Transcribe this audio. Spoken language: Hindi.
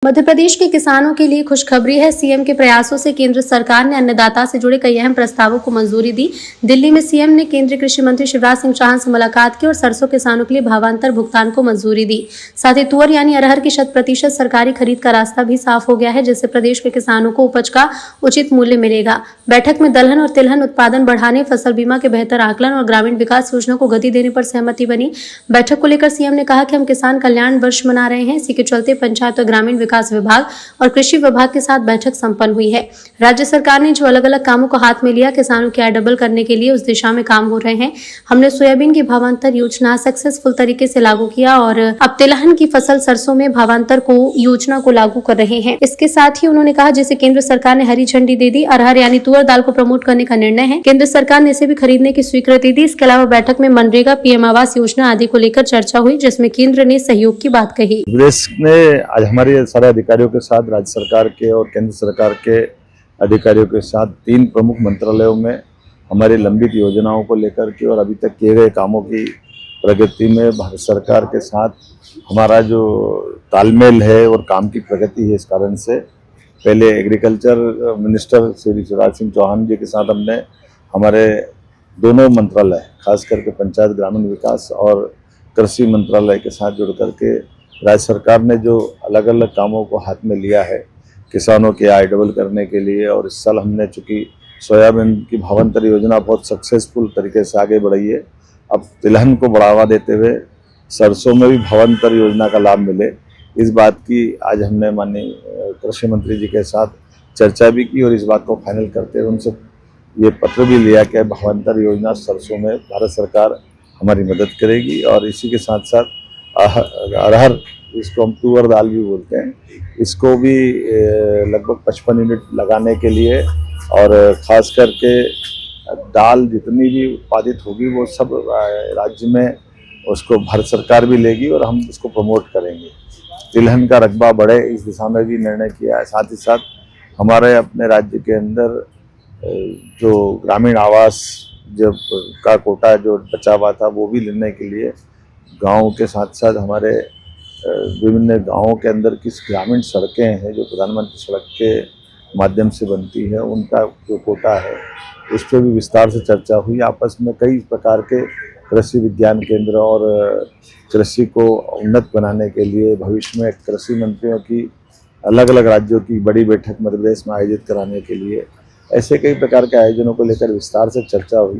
मध्य प्रदेश के किसानों के लिए खुशखबरी है। सीएम के प्रयासों से केंद्र सरकार ने अन्नदाता से जुड़े कई अहम प्रस्तावों को मंजूरी दी। दिल्ली में सीएम ने केंद्रीय कृषि मंत्री शिवराज सिंह चौहान से मुलाकात की और सरसों किसानों के लिए भावांतर भुगतान को मंजूरी दी। साथ ही तुअर यानी अरहर की 100% सरकारी खरीद का रास्ता भी साफ हो गया है, जिससे प्रदेश के किसानों को उपज का उचित मूल्य मिलेगा। बैठक में दलहन और तिलहन उत्पादन बढ़ाने, फसल बीमा के बेहतर आकलन और ग्रामीण विकास योजना को गति देने पर सहमति बनी। बैठक को लेकर सीएम ने कहा कि हम किसान कल्याण वर्ष मना रहे हैं। इसी के चलते पंचायत और ग्रामीण विकास विभाग और कृषि विभाग के साथ बैठक संपन्न हुई है। राज्य सरकार ने जो अलग अलग कामों को हाथ में लिया, किसानों की आय डबल करने के लिए उस दिशा में काम हो रहे हैं। हमने सोयाबीन की भावांतर योजना सक्सेसफुल तरीके से लागू किया और अब तिलहन की फसल सरसों में भावांतर को योजना को लागू कर रहे हैं। इसके साथ ही उन्होंने कहा, जिसे केंद्र सरकार ने हरी झंडी दे दी, अरहर यानी तुअर दाल को प्रमोट करने का निर्णय है। केंद्र सरकार ने इसे भी खरीदने की स्वीकृति दी। इसके अलावा बैठक में मनरेगा, पीएम आवास योजना आदि को लेकर चर्चा हुई, जिसमें केंद्र ने सहयोग की बात कही। देश ने आज हमारे सारे अधिकारियों के साथ राज्य सरकार के और केंद्र सरकार के अधिकारियों के साथ 3 प्रमुख मंत्रालयों में हमारी लंबित योजनाओं को लेकर के और अभी तक किए गए कामों की प्रगति में भारत सरकार के साथ हमारा जो तालमेल है और काम की प्रगति है, इस कारण से पहले एग्रीकल्चर मिनिस्टर श्री शिवराज सिंह चौहान जी के साथ हमने हमारे दोनों मंत्रालय, खास करके पंचायत ग्रामीण विकास और कृषि मंत्रालय के साथ जुड़ करके राज्य सरकार ने जो अलग अलग कामों को हाथ में लिया है किसानों की आय डबल करने के लिए। और इस साल हमने चूँकि सोयाबीन की भावांतर योजना बहुत सक्सेसफुल तरीके से आगे बढ़ी है, अब तिलहन को बढ़ावा देते हुए सरसों में भी भावांतर योजना का लाभ मिले, इस बात की आज हमने माननीय कृषि मंत्री जी के साथ चर्चा भी की और इस बात को फाइनल करते हुए उनसे ये पत्र भी लिया कि भावांतर योजना सरसों में भारत सरकार हमारी मदद करेगी। और इसी के साथ साथ अरहर, इसको हम तुअर दाल भी बोलते हैं, इसको भी लगभग 55 यूनिट लगाने के लिए और ख़ास करके दाल जितनी भी उत्पादित होगी वो सब राज्य में उसको भारत सरकार भी लेगी और हम इसको प्रमोट करेंगे। तिलहन का रकबा बढ़े, इस दिशा में भी निर्णय किया है। साथ ही साथ हमारे अपने राज्य के अंदर जो ग्रामीण आवास जब का कोटा जो बचा हुआ था वो भी लेने के लिए गाँव के साथ साथ हमारे विभिन्न गाँवों के अंदर किस ग्रामीण सड़कें हैं जो प्रधानमंत्री सड़क के माध्यम से बनती है, उनका जो कोटा है उस पर भी विस्तार से चर्चा हुई। आपस में कई प्रकार के कृषि विज्ञान केंद्र और कृषि को उन्नत बनाने के लिए भविष्य में कृषि मंत्रियों की अलग अलग राज्यों की बड़ी बैठक मध्य प्रदेश में आयोजित कराने के लिए ऐसे कई प्रकार के आयोजनों को लेकर विस्तार से चर्चा हुई।